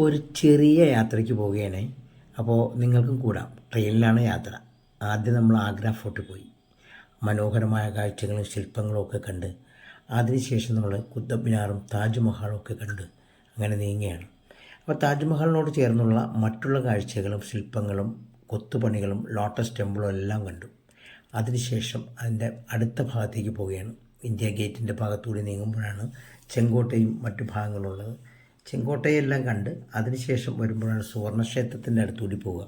ഒരു ചെറിയ യാത്രയ്ക്ക് പോവുകയാണ്. അപ്പോൾ നിങ്ങൾക്കും കൂടാം. ട്രെയിനിലാണ് യാത്ര. ആദ്യം നമ്മൾ ആഗ്ര ഫോർട്ടിൽ പോയി മനോഹരമായ കാഴ്ചകളും ശില്പങ്ങളും ഒക്കെ കണ്ട്, അതിനുശേഷം നമ്മൾ കുത്തബ് മിനാറും താജ്മഹലും ഒക്കെ കണ്ട് അങ്ങനെ നീങ്ങുകയാണ്. അപ്പോൾ താജ്മഹലിനോട് ചേർന്നുള്ള മറ്റുള്ള കാഴ്ചകളും ശില്പങ്ങളും കൊത്തുപണികളും ലോട്ടസ് ടെമ്പിളും എല്ലാം കണ്ടു. അതിനുശേഷം അതിൻ്റെ അടുത്ത ഭാഗത്തേക്ക് പോവുകയാണ്. ഇന്ത്യ ഗേറ്റിൻ്റെ ഭാഗത്തൂടി നീങ്ങുമ്പോഴാണ് ചെങ്കോട്ടയും മറ്റു ഭാഗങ്ങളുള്ളത്. ചെങ്കോട്ടയെല്ലാം കണ്ട് അതിനുശേഷം വരുമ്പോഴാണ് സുവർണക്ഷേത്രത്തിൻ്റെ അടുത്തുകൂടി പോവുക.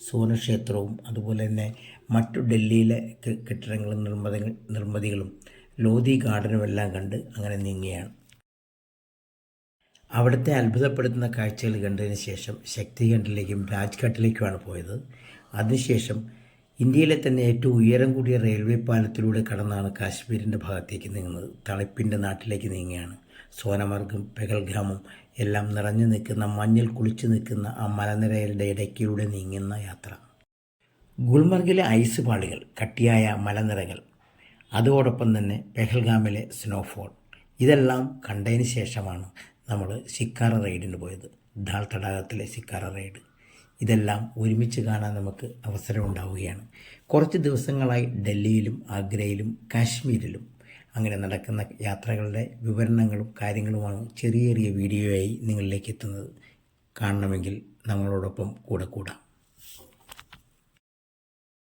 സുവർണക്ഷേത്രവും അതുപോലെ തന്നെ മറ്റു ഡൽഹിയിലെ കെട്ടിടങ്ങളും നിർമ്മിതികളും ലോധി ഗാർഡനും എല്ലാം കണ്ട് അങ്ങനെ നീങ്ങുകയാണ്. അവിടുത്തെ അത്ഭുതപ്പെടുത്തുന്ന കാഴ്ചകൾ കണ്ടതിന് ശേഷം ശക്തിഖണ്ഡിലേക്കും രാജ്ഘട്ടിലേക്കുമാണ് പോയത്. അതിനുശേഷം ഇന്ത്യയിലെ തന്നെ ഏറ്റവും ഉയരം കൂടിയ റെയിൽവേ പാലത്തിലൂടെ കടന്നാണ് കാശ്മീരിൻ്റെ ഭാഗത്തേക്ക് നീങ്ങുന്നത്. തളിപ്പിൻ്റെ നാട്ടിലേക്ക് നീങ്ങുകയാണ്. സോനമാർഗും പെഹൽഗാമും എല്ലാം നിറഞ്ഞു നിൽക്കുന്ന, മഞ്ഞിൽ കുളിച്ചു നിൽക്കുന്ന ആ മലനിരകളുടെ ഇടയ്ക്കിലൂടെ നീങ്ങുന്ന യാത്ര. ഗുൽമർഗിലെ ഐസ് പാളികൾ, കട്ടിയായ മലനിരകൾ, അതോടൊപ്പം തന്നെ പെഹൽഗാമിലെ സ്നോഫോൾ, ഇതെല്ലാം കണ്ടതിന് ശേഷമാണ് നമ്മൾ ശിക്കാറ റൈഡിന് പോയത്. ദാൽ തടാകത്തിലെ ശിക്കാറ റൈഡ്. ഇതെല്ലാം ഒരുമിച്ച് കാണാൻ നമുക്ക് അവസരമുണ്ടാവുകയാണ്. കുറച്ച് ദിവസങ്ങളായി ഡൽഹിയിലും ആഗ്രയിലും കാശ്മീരിലും അങ്ങനെ നടക്കുന്ന യാത്രകളുടെ വിവരണങ്ങളും കാര്യങ്ങളുമാണ് ചെറിയ ചെറിയ വീഡിയോയായി നിങ്ങളിലേക്ക് എത്തുന്നത്. കാണണമെങ്കിൽ നമ്മളോടൊപ്പം കൂടെ കൂടാം.